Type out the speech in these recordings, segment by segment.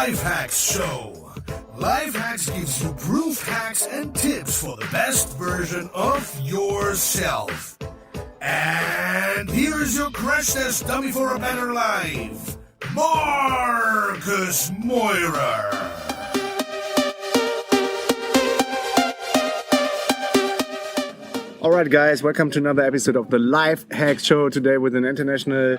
Life Hacks Show. Life Hacks gives you proof hacks and tips for the best version of yourself. And here's your crash test dummy for a better life, Marcus Meurer. Alright guys, welcome to another episode of the Life Hacks Show, today with an international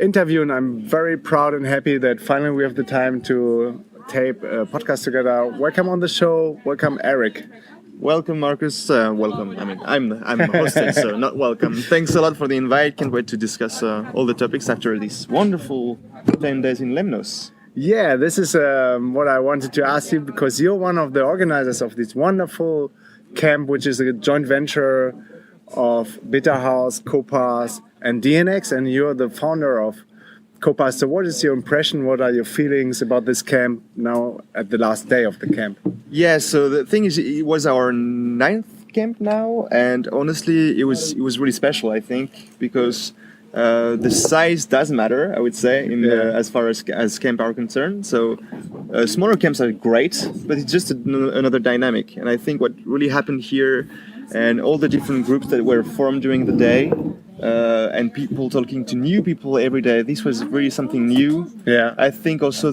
interview, and I'm very proud and happy that finally we have the time to tape a podcast together. Welcome on the show, welcome Eric. Welcome, Marcus. Welcome. I mean, I'm hosting, so not welcome. Thanks a lot for the invite. Can't wait to discuss all the topics after these wonderful 10 days in Lemnos. Yeah, this is what I wanted to ask you, because you're one of the organizers of this wonderful camp, which is a joint venture of Bitterhouse, Copass and DNX, and you're the founder of Copass. So what is your impression? What are your feelings about this camp now at the last day of the camp? Yeah, so the thing is, it was our 9th camp now, and honestly, it was really special, I think, because the size does matter, I would say, as far as camp are concerned. So smaller camps are great, but it's just another dynamic. And I think what really happened here, and all the different groups that were formed during the day, and people talking to new people every day, this was really something new. Yeah, I think also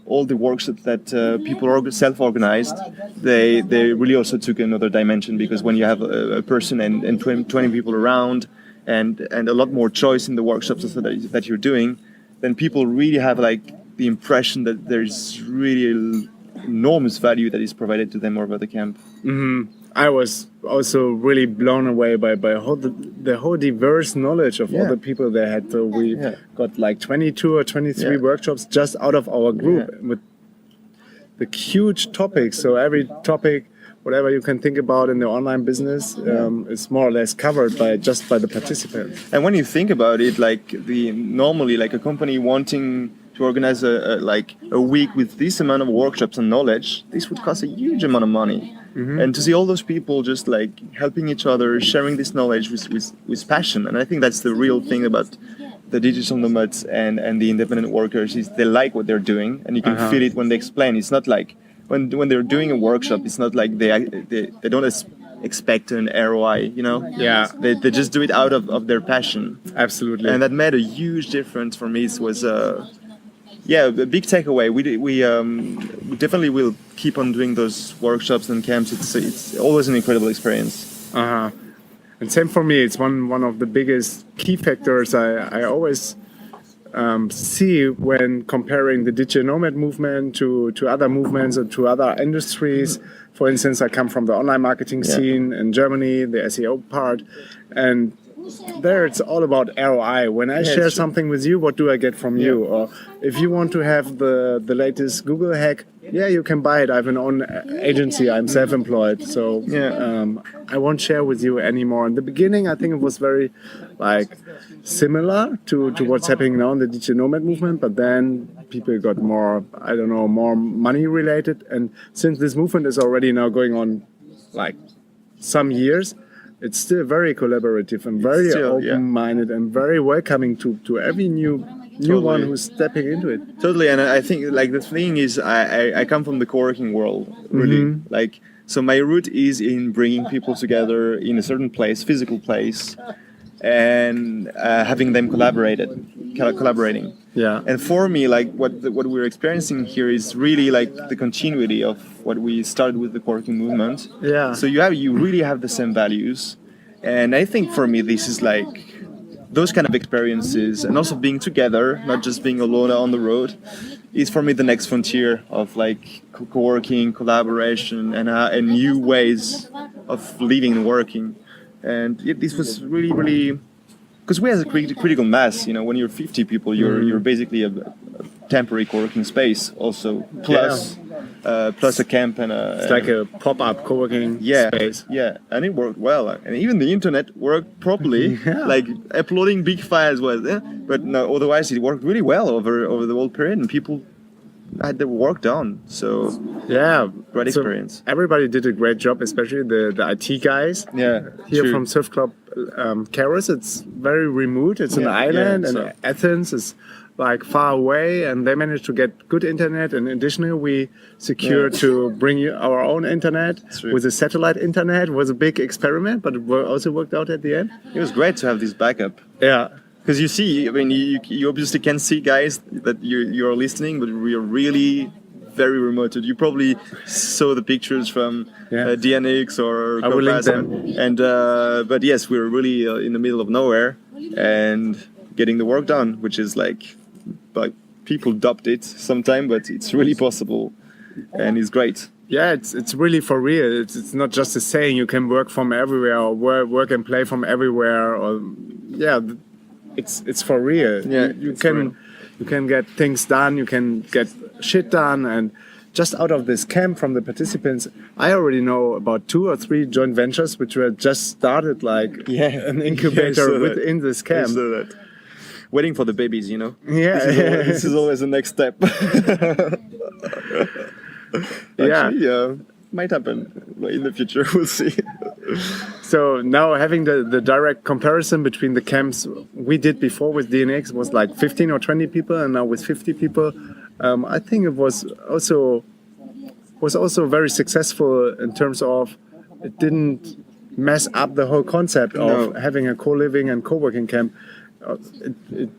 all the workshops that people self-organized, they really also took another dimension, because when you have a person and 20 people around, and a lot more choice in the workshops that you're doing, then people really have like the impression that there's really enormous value that is provided to them over the camp. Mm-hmm. I was also really blown away by the whole diverse knowledge of all the people they had. So we got like 22 or 23 workshops just out of our group with the huge topics. So every topic, whatever you can think about in the online business, is more or less covered by the participants. And when you think about it, normally a company wanting to organize a week with this amount of workshops and knowledge, this would cost a huge amount of money. Mm-hmm. And to see all those people just helping each other, sharing this knowledge with passion, and I think that's the real thing about the digital nomads and the independent workers, is they like what they're doing, and you can feel it when they explain. It's not like when they're doing a workshop, it's not like they don't expect an ROI, you know? Yeah. They just do it out of their passion. Absolutely. And that made a huge difference for me. It was a big takeaway. We definitely will keep on doing those workshops and camps. It's always an incredible experience. And same for me. It's one of the biggest key factors I always see when comparing the digital nomad movement to other movements or to other industries. For instance, I come from the online marketing scene in Germany, the SEO part, and there it's all about ROI. When I share something with you, what do I get from you? Or if you want to have the latest Google hack, you can buy it. I have an own agency. I'm self-employed, so I won't share with you anymore. In the beginning, I think it was very similar to what's happening now in the digital nomad movement, but then people got more money related. And since this movement is already now going on some years, it's still very collaborative and very open-minded and very welcoming to every new one who's stepping into it. Totally, and I think the thing is, I come from the coworking world, really. So my root is in bringing people together in a certain place, physical place, and having them collaborating. Yeah. And for me, what we're experiencing here is really the continuity of what we started with the coworking movement. Yeah. So you really have the same values, and I think for me this is those kind of experiences, and also being together, not just being alone on the road, is for me the next frontier of co-working, collaboration, and new ways of living and working. And this was really, really, because we have a critical mass. When you're 50 people, you're basically a temporary co-working space also, plus a camp and it's like a pop-up co-working space. Yeah, and it worked well, and even the internet worked properly. Uploading big files but no, otherwise it worked really well over the whole period, and people had their work done. So great experience. Everybody did a great job, especially the IT guys. Yeah, here from Surf Club Keros, it's very remote. It's an island, and Athens is like far away, and they managed to get good internet. And additionally, we secured to bring you our own internet with a satellite internet. It was a big experiment, but it also worked out at the end. It was great to have this backup. Yeah. Because you see, I mean, you obviously can see guys that you're listening, but we are really very remote. You probably saw the pictures from DNX or I will link Copass, them. and but yes, we're really in the middle of nowhere and getting the work done, which is like people doubt it sometimes, but it's really possible, and it's great. Yeah, it's really for real. It's not just a saying. You can work from everywhere, or work and play from everywhere, or it's for real. Yeah, you can get things done. You can get shit done, and just out of this camp from the participants, I already know about 2 or 3 joint ventures which were just started, like an incubator within this camp. Waiting for the babies, you know. Yeah, this is always the next step. Actually, might happen in the future. We'll see. So now having the direct comparison between the camps we did before with DNX was like 15 or 20 people, and now with 50 people, I think it was also very successul in terms of it didn't mess up the whole concept of having a co-living and co-working camp. It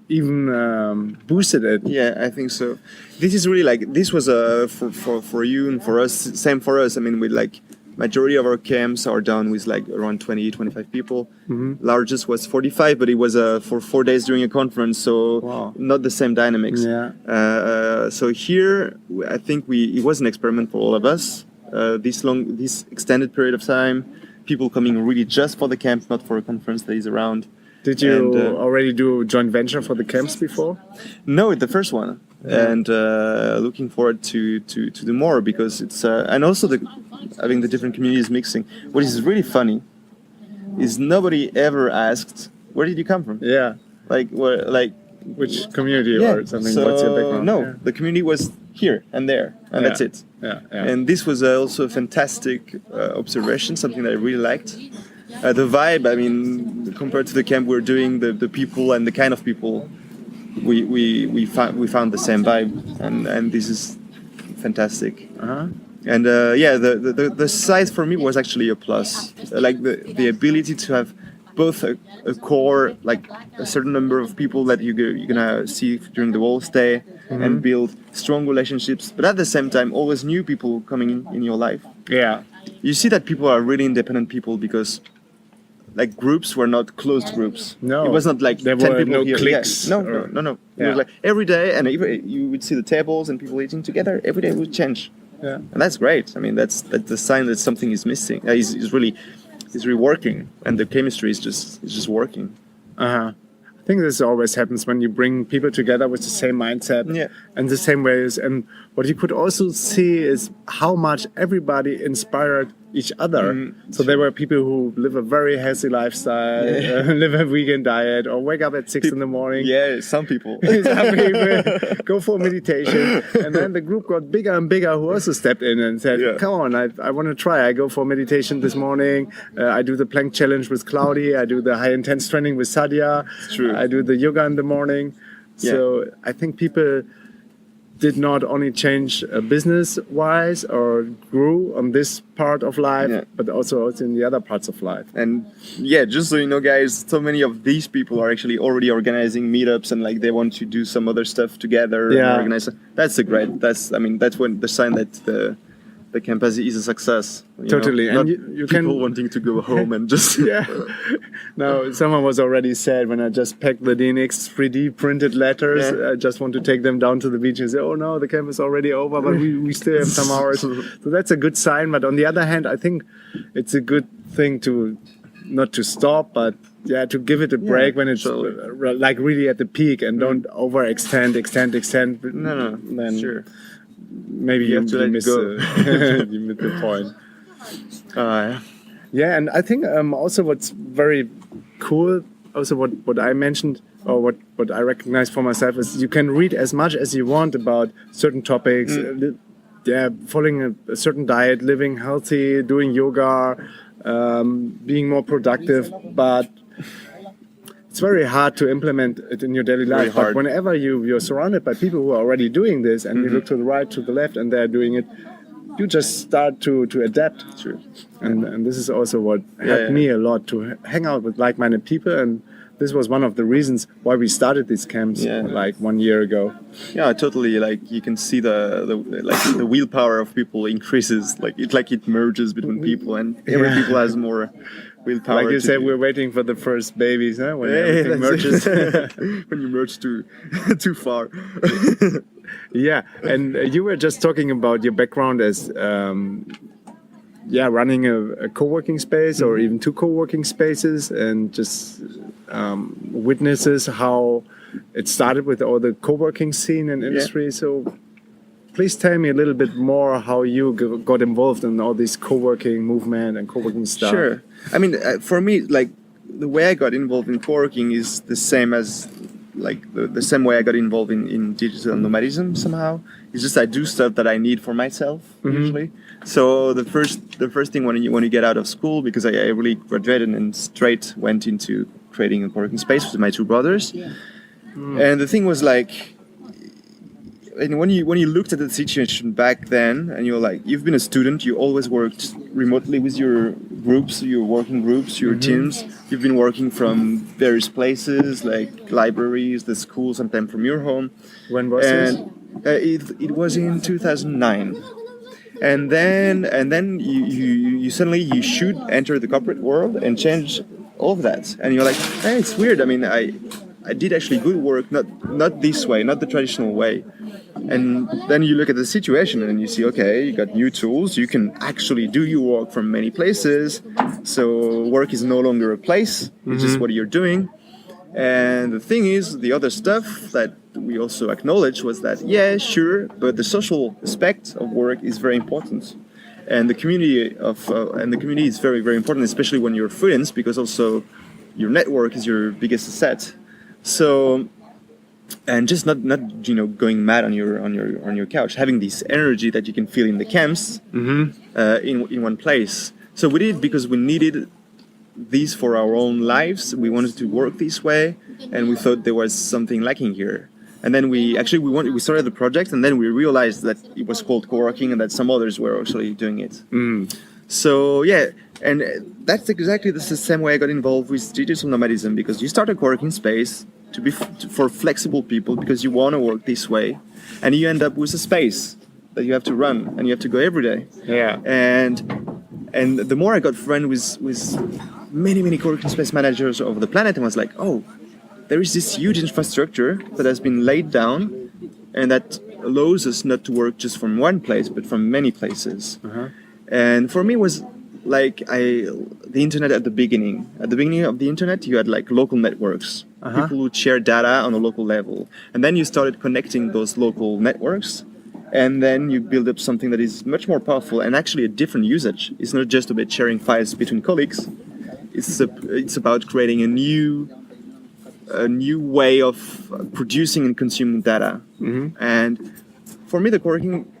even boosted it. Yeah, I think so. This is really like, this was for you and for us, same for us. I mean, with like majority of our camps are done with like around 20-25 people. Largest was 45, but it was for 4 days during a conference, so not the same dynamics. So here I think it was an experiment for all of us. This extended period of time, people coming really just for the camp, not for a conference that is around. Did you already do joint venture for the camps before? No, the first one, and looking forward to do more, because it's and also having the different communities mixing. What is really funny is nobody ever asked, where did you come from? Yeah, like which community or something. So, what's your background? No, the community was here and there, and that's it. And this was also a fantastic observation, something that I really liked. The vibe, I mean, compared to the camp we're doing, the people and the kind of people, we found the same vibe, and this is fantastic. And the size for me was actually a plus, like the ability to have both a core, like a certain number of people that you're gonna see during the whole stay, and build strong relationships, but at the same time always new people coming in your life. Yeah, you see that people are really independent people, because like groups were not closed groups. No, it was not like there 10 were people no here. cliques. No. It was like every day, and you would see the tables and people eating together. Every day would change. Yeah, and that's great. I mean, that's the sign that something is missing. Is really working, and the chemistry is just working. I think this always happens when you bring people together with the same mindset and the same ways. And what you could also see is how much everybody inspired each other. So there were people who live a very healthy lifestyle, live a vegan diet, or wake up at 6 in the morning. Yeah, some people. Some people go for meditation. And then the group got bigger and bigger, who also stepped in and said, come on, I want to try. I go for meditation this morning. I do the plank challenge with Claudia. I do the high intense training with Sadia. True. I do the yoga in the morning. So I think people did not only change business-wise or grew on this part of life, but also in the other parts of life. And just so you know, guys, so many of these people are actually already organizing meetups, and like they want to do some other stuff together. And organize. That's that's when the sign that the campus is a success. Totally, and you people can wanting to go home and just Now, someone was already said when I just packed the DNX 3D printed letters, I just want to take them down to the beach and say, oh no, the camp is already over, but we still have some hours. So that's a good sign. But on the other hand, I think it's a good thing to not to stop, but to give it a break when it's like really at the peak, and don't overextend, extend. No, then sure. Maybe you miss you miss the point. And I think also what's very cool, also what I mentioned, or what I recognize for myself, is you can read as much as you want about certain topics, following a certain diet, living healthy, doing yoga, being more productive, but it's very hard to implement it in your daily Very life. But hard. whenever you're surrounded by people who are already doing this, and you look to the right, to the left, and they're doing it, you just start to adapt. True. And this is also what helped me a lot, to hang out with like-minded people. And this was one of the reasons why we started these camps like 1 year ago. Yeah, totally. Like you can see the willpower of people increases. Like it merges between people, and every people has more willpower. Like you said, we're waiting for the first babies, huh? When everything merges. When you merge too far. Yeah, and you were just talking about your background as running a co-working space, or even 2 co-working spaces, and just witnesses how it started with all the co-working scene and industry. So please tell me a little bit more how you got involved in all this co-working movement and co-working stuff. Sure. I mean, for me, like the way I got involved in co-working is the same as like the same way I got involved in digital nomadism somehow. It's just I do stuff that I need for myself usually. So the first thing when you get out of school, because I really graduated and straight went into creating a co-working space with my 2 brothers. And the thing was like, and when you looked at the situation back then, and you're like, you've been a student, you always worked remotely with your groups, your working groups, your teams. You've been working from various places, like libraries, the school, sometimes from your home. When was this? It was in 2009. And then you suddenly you should enter the corporate world and change all of that. And you're like, hey, it's weird. I mean, I did actually good work, not this way, not the traditional way. And then you look at the situation and you see, okay, you got new tools. You can actually do your work from many places. So work is no longer a place. It's just what you're doing. And the thing is, the other stuff that we also acknowledged was that, yeah, sure, but the social aspect of work is very important. And the community is very, very important, especially when you're freelance, because also your network is your biggest asset. So, and just not going mad on your couch, having this energy that you can feel in the camps in one place. So we did it because we needed these for our own lives. We wanted to work this way, and we thought there was something lacking here. And then we started the project, and then we realized that it was called co-working and that some others were actually doing it. So yeah, and that's exactly the same way I got involved with digital nomadism, because you start a co-working space for flexible people because you want to work this way, and you end up with a space that you have to run and you have to go every day. Yeah. And the more I got friends with many co-working space managers over the planet, and was like, oh, there is this huge infrastructure that has been laid down and that allows us not to work just from one place but from many places. And for me it was like the internet at the beginning. At the beginning of the internet, you had like local networks, people who share data on a local level, and then you started connecting those local networks, and then you build up something that is much more powerful and actually a different usage. It's not just about sharing files between colleagues. It's about creating a new way of producing and consuming data. And for me, the co-working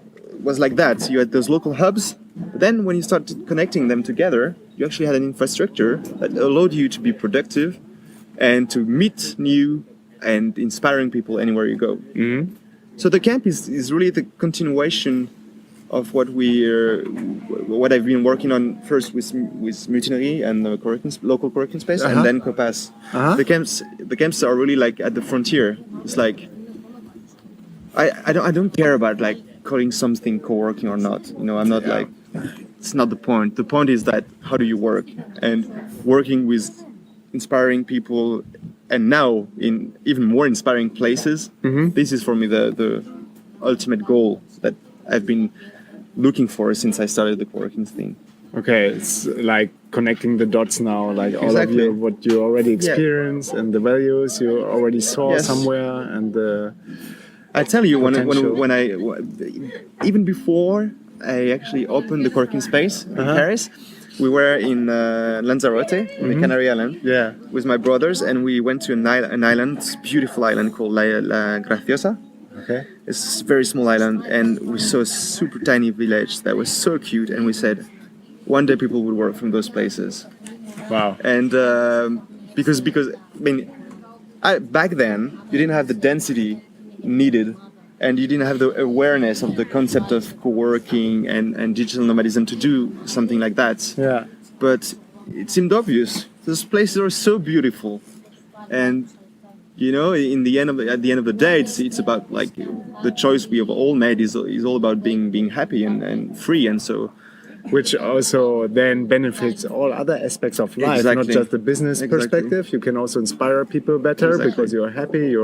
was like that. You had those local hubs. Then when you started connecting them together, you actually had an infrastructure that allowed you to be productive and to meet new and inspiring people anywhere you go. So the camp is really the continuation of what I've been working on first with Mutinery and the local co-working space, and then Copass. The camps are really like at the frontier. It's like I don't care about like calling something co-working or not. I'm not like, it's not the point. The point is that how do you work, and working with inspiring people, and now in even more inspiring places. This is for me the ultimate goal that I've been looking for since I started the co-working thing. Okay, it's like connecting the dots now, like all of what you already experienced and the values you already saw somewhere, and the I tell you, when I even before I actually opened the co-working space in Paris, we were in Lanzarote, in the Canary Island, with my brothers, and we went to an island, beautiful island called La Graciosa. Okay. It's a very small island, and we saw a super tiny village that was so cute, and we said, one day people would work from those places. Wow. And because I mean, back then you didn't have the density needed, and you didn't have the awareness of the concept of coworking and digital nomadism to do something like that. Yeah. But it seemed obvious. Those places are so beautiful, and you know, at the end of the day, it's about like the choice we have all made is all about being happy and free, and so. Which also then benefits all other aspects of life, not Exactly. just the business perspective. You can also inspire people better because you're happy.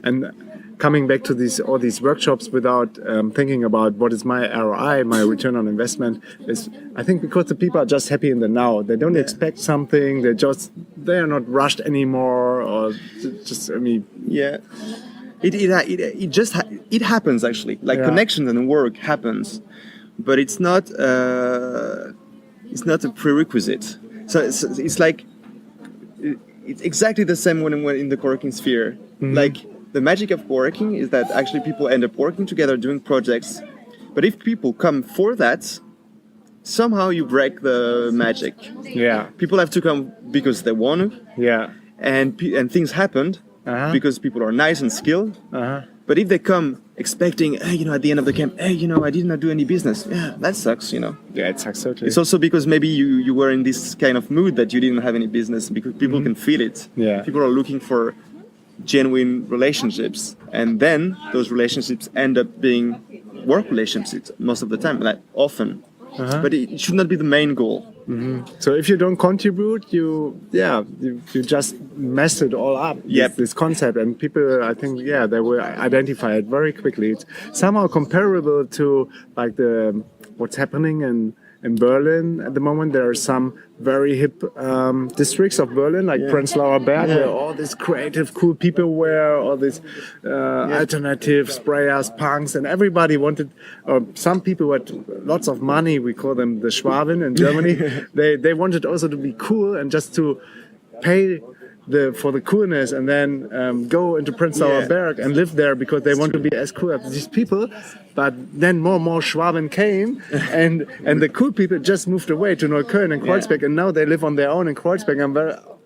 And coming back to all these workshops without thinking about what is my ROI, my return on investment, is I think because the people are just happy in the now. They don't expect something. They are not rushed anymore, or just Yeah, it happens actually. Like connections and work happens, but it's not a prerequisite. So it's like it's exactly the same when in the coworking sphere. Mm-hmm. Like the magic of coworking is that actually people end up working together doing projects. But if people come for that, somehow you break the magic. Yeah. People have to come because they want to. Yeah. And things happened because people are nice and skilled. But if they come expecting, hey, at the end of the camp, hey, I did not do any business. Yeah, that sucks, Yeah, it sucks totally. It's also because maybe you were in this kind of mood that you didn't have any business, because people can feel it. Yeah. People are looking for genuine relationships, and then those relationships end up being work relationships most of the time, like often. But it should not be the main goal. So if you don't contribute, you just mess it all up. This concept, and people, I think, they will identify it very quickly. It's somehow comparable to like what's happening in Berlin at the moment. There are some very hip districts of Berlin, like Prenzlauer Berg, where all these creative, cool people were, all these alternative sprayers, punks, and everybody wanted. Some people had lots of money. We call them the Schwaben in Germany. They wanted also to be cool and just to pay for the coolness, and then go into Prenzlauer Berg and live there because they want to be as cool as these people. But then more Schwaben came, and the cool people just moved away to Neukölln and Kreuzberg, and now they live on their own in Kreuzberg. I'm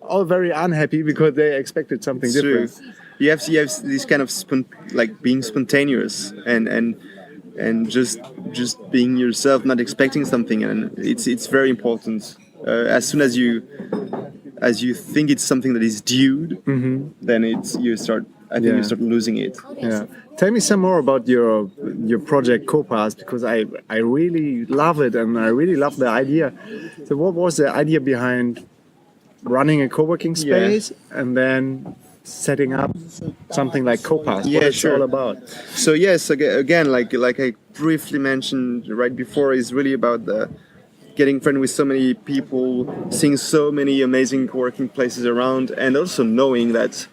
all very unhappy because they expected something different. You have this kind of being spontaneous and just being yourself, not expecting something, and it's very important. As soon as you think it's something that is due, then you start losing it. Yeah. Tell me some more about your project Copass, because I really love it and I really love the idea. So what was the idea behind running a co-working space and then setting up something like Copass? What is it all about? So yes, again, like I briefly mentioned right before, is really about getting friends with so many people, seeing so many amazing co-working places around, and also knowing that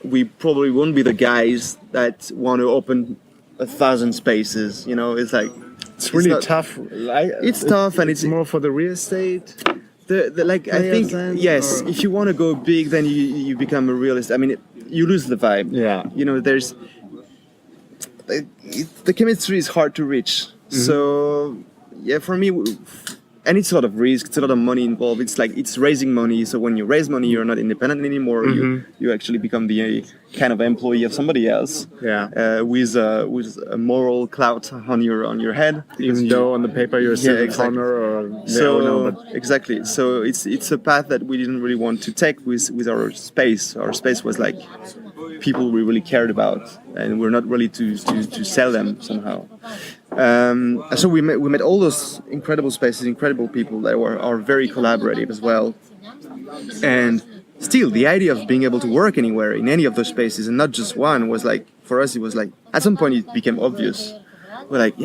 we probably won't be the guys that want to open 1,000 spaces. It's like it's really tough. It's tough, and it's more for the real estate. I think if you want to go big, then you become a realist. I mean, you lose the vibe. Yeah. There's the chemistry is hard to reach. So for me. And it's a lot of risk, it's a lot of money involved. It's raising money. So when you raise money, you're not independent anymore. You actually become the kind of employee of somebody else. With a moral clout on your head. Even though on the paper you're still the founder or the owner. Exactly. So it's a path that we didn't really want to take with our space. Our space was like people we really cared about, and we're not ready to sell them somehow. So we met all those incredible spaces, incredible people that are very collaborative as well. And still, the idea of being able to work anywhere in any of those spaces and not just one was like, for us, it was like, at some point it became obvious. We're like,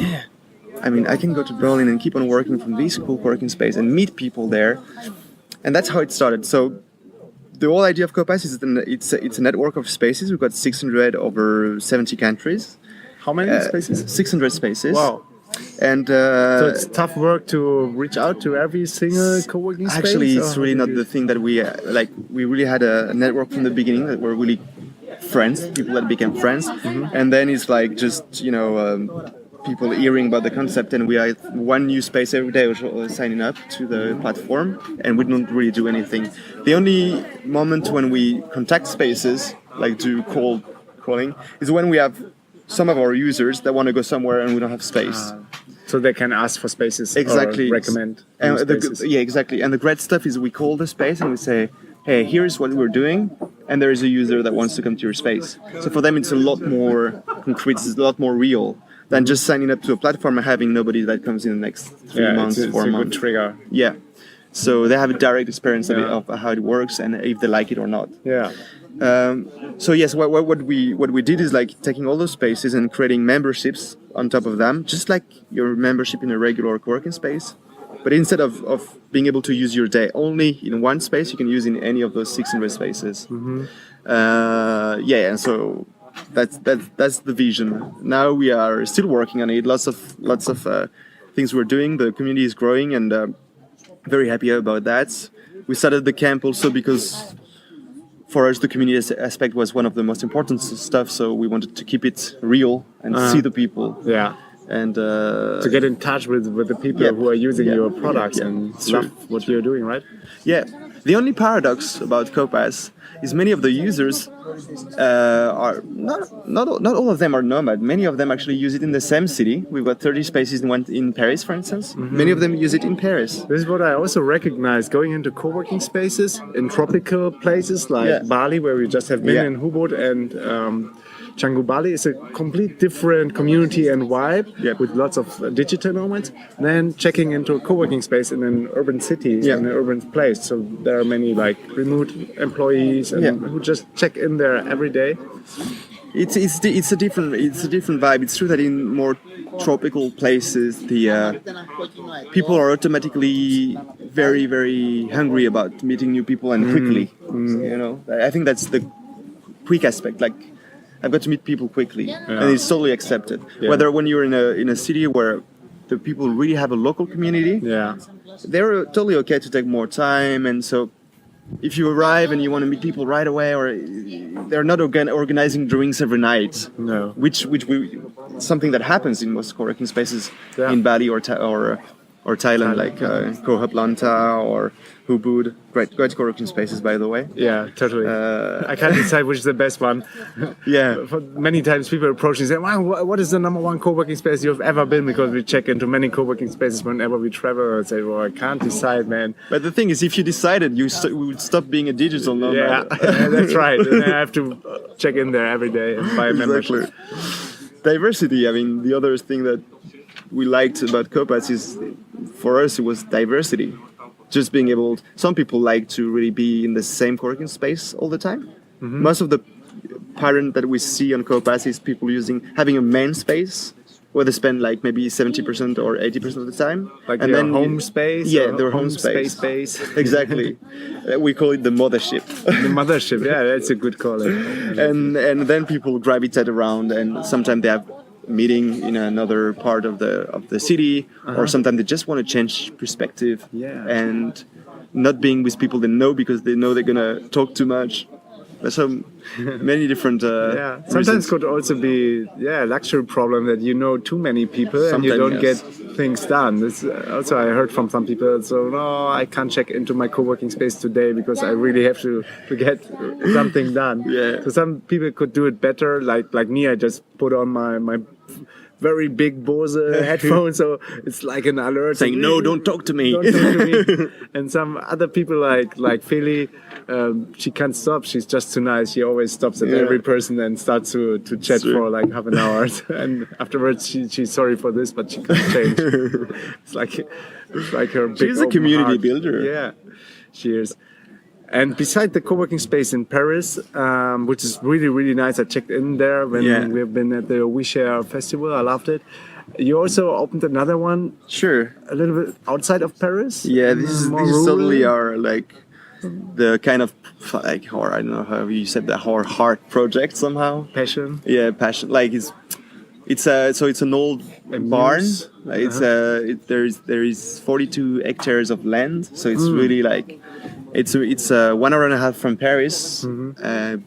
I can go to Berlin and keep on working from this cool working space and meet people there. And that's how it started. So the whole idea of Copass is that it's a network of spaces. We've got 600 over 70 countries. How many spaces? 600 spaces. Wow. And so it's tough work to reach out to every single co-working space? Actually, it's really not the thing that we like. We really had a network from the beginning that were really friends, people that became friends. And then it's like just, people hearing about the concept, and we had one new space every day signing up to the platform, and we don't really do anything. The only moment when we contact spaces like do cold calling, is when we have some of our users that want to go somewhere and we don't have space. So they can ask for spaces Exactly. or recommend And spaces. yeah, exactly. And the great stuff is we call the space and we say, hey, here's what we're doing, and there is a user that wants to come to your space. So for them, it's a lot more concrete, it's a lot more real than just signing up to a platform and having nobody that comes in the next 3 months, it's 4 a months. good trigger. Yeah. So they have a direct experience Yeah. of how it works and if they like it or not. Yeah. So yes, what we did is like taking all those spaces and creating memberships on top of them, just like your membership in a regular co-working space. But instead of being able to use your day only in one space, you can use in any of those 600 spaces. And so that's the vision. Now we are still working on it. Lots of things we're doing. The community is growing, and very happy about that. We started the camp also because for us the community aspect was one of the most important stuff. So we wanted to keep it real and see the people. Yeah. And To get in touch with the people who are using your products and love what you're doing, right? Yeah. The only paradox about Copass is many of the users are not all of them are Nomad. Many of them actually use it in the same city. We've got 30 spaces in Paris, for instance. Many of them use it in Paris. This is what I also recognize going into co-working spaces in tropical places like Bali, where we just have been in Ubud, and Canggu Bali is a complete different community and vibe with lots of digital nomads. Then checking into a co-working space in an urban city, in an urban place. So there are many like remote employees and who just check in there every day. It's a different vibe. It's true that in more tropical places, the people are automatically very, very hungry about meeting new people and quickly. You know, I think that's the quick aspect. Like, I've got to meet people quickly, and it's totally accepted. Whether when you're in a city where the people really have a local community, they're totally okay to take more time. And so, if you arrive and you want to meet people right away, or they're not organizing drinks every night, which something that happens in most co-working spaces in Bali or Thailand, like Koh Lanta or Ubud. Great co-working spaces, by the way. Yeah, totally. I can't decide which is the best one. For many times people approach me and say, wow, what is the number one co-working space you've ever been? Because we check into many co-working spaces whenever we travel. I say, well, I can't decide, man. But the thing is, if you decided, we would stop being a digital nomad. Yeah, that's right. And I have to check in there every day and buy a membership. Diversity, I mean, the other thing that we liked about Copass is, for us, it was diversity. Just being able, some people like to really be in the same co-working space all the time. Most of the pattern that we see on Copass is people having a main space where they spend like maybe 70% or 80% of the time. Like and their home space? Yeah, their home space. Exactly. We call it the mothership. The mothership, yeah, that's a good call. And then people gravitate around, and sometimes they have meeting in another part of the city, or sometimes they just want to change perspective and not being with people they know because they know they're gonna talk too much. There's so many different sometimes reasons. could also be a luxury problem that you know too many people and you don't get things done. This also I heard from some people, so no, I can't check into my co-working space today because I really have to get something done. So some people could do it better, like me. I just put on my very big Bose headphones, so it's like an alert saying, no, don't talk to me. Don't talk to me. And some other people like Philly, she can't stop. She's just too nice. She always stops at every person and starts to chat for like half an hour. And afterwards, she's sorry for this, but she can't change. It's like her big She's a community heart. builder. Yeah, she is. And beside the co-working space in Paris, which is really, really nice, I checked in there when we've been at the We Share festival. I loved it. You also opened another one. Sure. A little bit outside of Paris. Yeah, this is totally our like the kind of like, or I don't know how you said that, our heart project somehow. Passion. Yeah, passion. Like it's an old barn. Like there is 42 hectares of land, so it's really like. It's 1 hour and a half from Paris,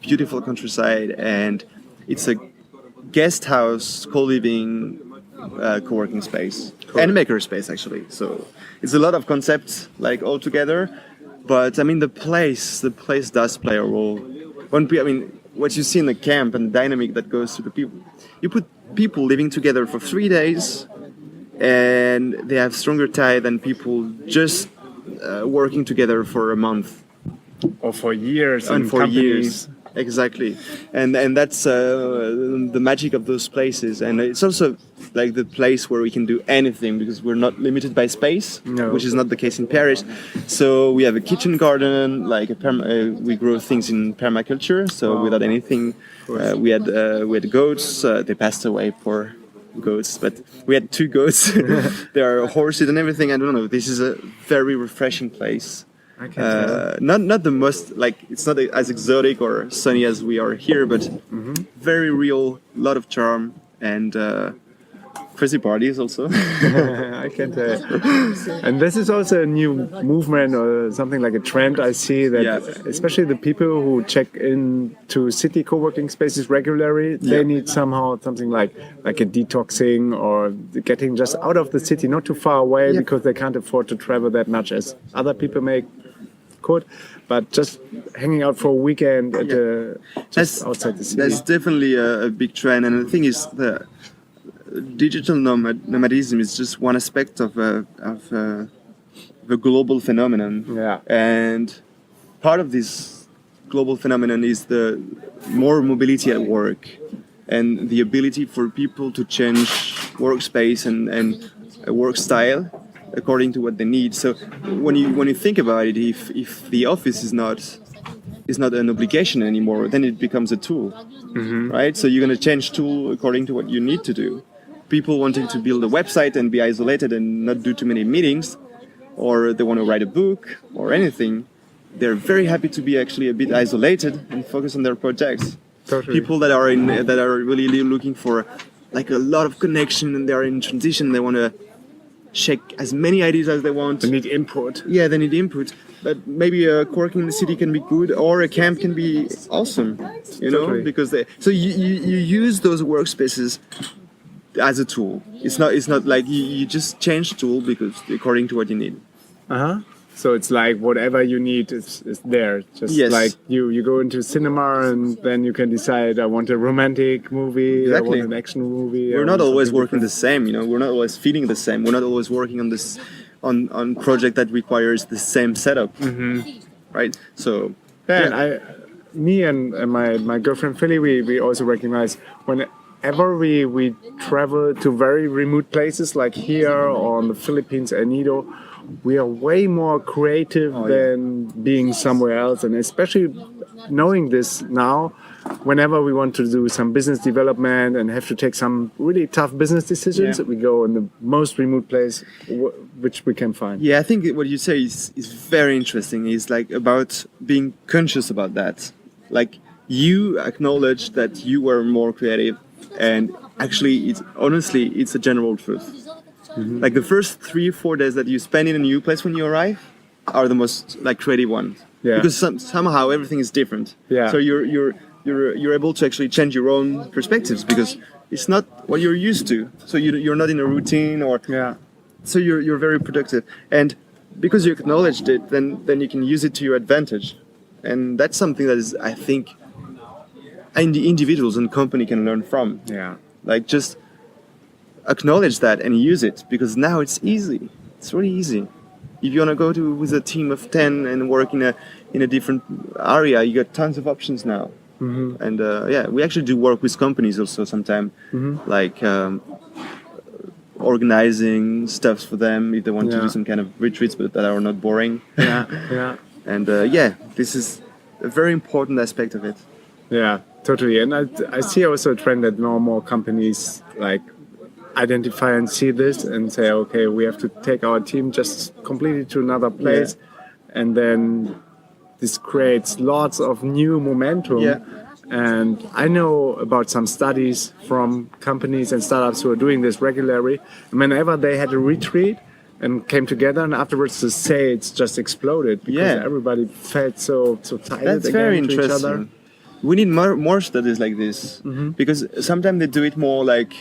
beautiful countryside, and it's a guest house, co-living, co-working space, and maker space actually. So it's a lot of concepts like all together, but I mean the place does play a role. what you see in the camp and the dynamic that goes to the people. You put people living together for 3 days, and they have stronger tie than people just working together for a month or for years and in for companies. years. Exactly, and that's the magic of those places, and it's also like the place where we can do anything because we're not limited by space, No. which is not the case in Paris. So we have a kitchen garden, like we grow things in permaculture, so without anything. We had goats. They passed away, poor goats, but we had 2 goats. There are horses and everything. I don't know. This is a very refreshing place. I can tell. Not the most, like, it's not as exotic or sunny as we are here, but very real, lot of charm, and crazy parties also. I can tell. And this is also a new movement or something like a trend I see that especially the people who check in to city co-working spaces regularly, they need somehow something like a detoxing or getting just out of the city, not too far away because they can't afford to travel that much as other people could, but just hanging out for a weekend at just outside the city. That's definitely a big trend, and the thing is the digital nomadism is just one aspect of the global phenomenon. Yeah. And part of this global phenomenon is the more mobility at work and the ability for people to change workspace and work style according to what they need. So when you think about it, if the office is not an obligation anymore, then it becomes a tool, right? So you're going to change tool according to what you need to do. People wanting to build a website and be isolated and not do too many meetings, or they want to write a book or anything, they're very happy to be actually a bit isolated and focus on their projects. Totally. People that are really looking for like a lot of connection and they are in transition, they want to check as many ideas as they want. They need input. Yeah, they need input. But maybe a coworking in the city can be good, or a camp can be awesome. You know, Totally. because so you use those workspaces as a tool. It's not like you just change tool because according to what you need. So it's like whatever you need is there. Just like you go into cinema and then you can decide I want a romantic movie, I want an action movie. We're not always working the same, you know. We're not always feeling the same. We're not always working on this on project that requires the same setup. Right? So me and my girlfriend Philly, we also recognize whenever we travel to very remote places like here or on the Philippines, Anido, we are way more creative than being somewhere else, and especially knowing this now, whenever we want to do some business development and have to take some really tough business decisions, we go in the most remote place which we can find. Yeah, I think what you say is very interesting. It's like about being conscious about that. Like you acknowledge that you were more creative, and actually, it's a general truth. Like the first 3-4 days that you spend in a new place when you arrive are the most like creative ones. Yeah. Because somehow everything is different. Yeah. So you're able to actually change your own perspectives because it's not what you're used to. So you're not in a routine or so you're very productive. And because you acknowledged it, then you can use it to your advantage. And that's something that is, I think, individuals and company can learn from. Yeah. Like just acknowledge that and use it, because now it's easy. It's really easy. If you want to go with a team of 10 and work in a different area, you got tons of options now. And we actually do work with companies also sometimes, like organizing stuff for them if they want to do some kind of retreats, but that are not boring. And this is a very important aspect of it. Yeah, totally. And I see also a trend that more and more companies like identify and see this and say, okay, we have to take our team just completely to another place. And then this creates lots of new momentum. And I know about some studies from companies and startups who are doing this regularly. And whenever they had a retreat and came together, and afterwards the sales just exploded because everybody felt so tired. That's very interesting. To each other. We need more studies like this, because sometimes they do it more like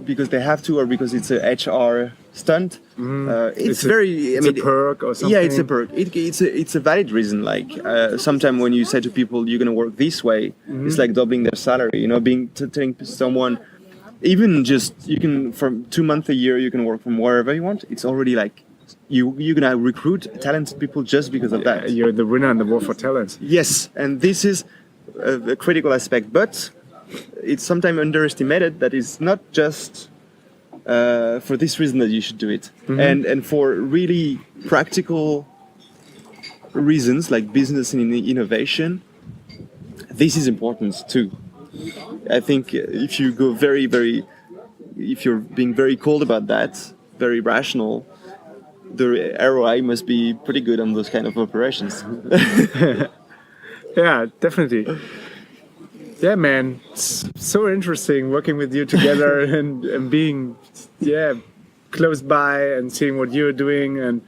because they have to or because it's a HR stunt. It's very. It's a perk or something. Yeah, it's a perk. It's a valid reason. Like sometimes when you say to people you're gonna work this way, it's like doubling their salary. You know, telling someone, even just you can from 2 months a year you can work from wherever you want. It's already like you're gonna recruit talented people just because of that. You're the winner in the war for talent. Yes, and this is a critical aspect, but it's sometimes underestimated that it's not just for this reason that you should do it, and for really practical reasons like business and innovation, this is important too. I think if you go if you're being very cold about that, very rational, the ROI must be pretty good on those kind of operations. Yeah, definitely. Yeah, man, it's so interesting working with you together and being, close by and seeing what you're doing. And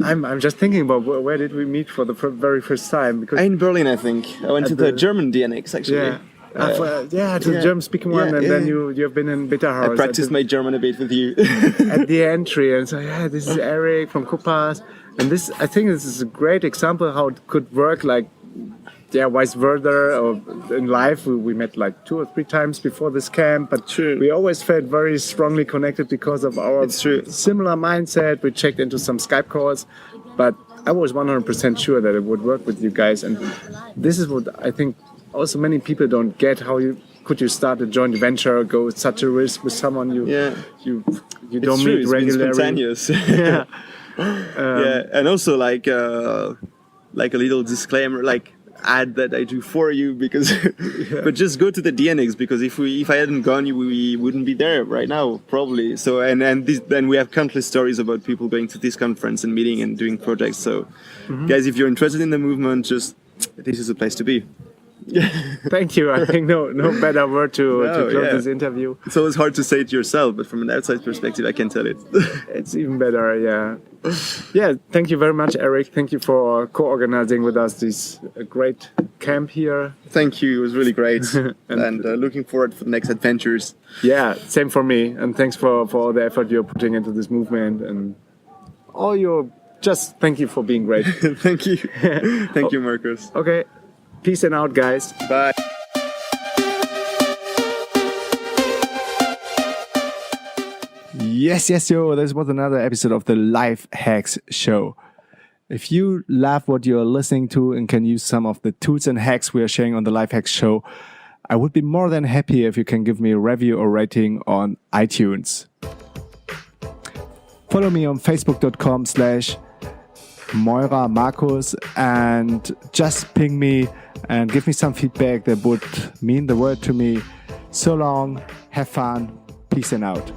I'm just thinking about where did we meet for the very first time? Because in Berlin, I think. I went to the German DNX actually. To the German-speaking one, and then you've been in Beta House. I practiced my German a bit with you. At the entry, and so this is Eric from Copass, and I think this is a great example how it could work. Like, vice versa, or in life we met like 2 or 3 times before this camp, but we always felt very strongly connected because of our similar mindset. We checked into some Skype calls, but I was 100% sure that it would work with you guys, and this is what I think. Also, many people don't get how could you start a joint venture, go such a risk with someone you don't meet regularly. It's spontaneous. And also like a little disclaimer, like ad that I do for you because, but just go to the DNX because if I hadn't gone, we wouldn't be there right now probably. So then we have countless stories about people going to this conference and meeting and doing projects. So, guys, if you're interested in the movement, this is the place to be. Thank you. I think no better word to close this interview. It's always hard to say it yourself, but from an outside perspective, I can tell it. It's even better, yeah. Thank you very much, Eric. Thank you for co-organizing with us this great camp here. Thank you. It was really great, and looking forward for the next adventures. Yeah, same for me. And thanks for all the effort you're putting into this movement and all your. Just thank you for being great. Thank you. Thank you, Marcus. Okay. Peace and out, guys. Bye. Yes, yo. This was another episode of the Life Hacks Show. If you love what you're listening to and can use some of the tools and hacks we are sharing on the Life Hacks Show, I would be more than happy if you can give me a review or rating on iTunes. Follow me on facebook.com/Meurer Marcus and just ping me and give me some feedback that would mean the world to me. So long, have fun, peace and out.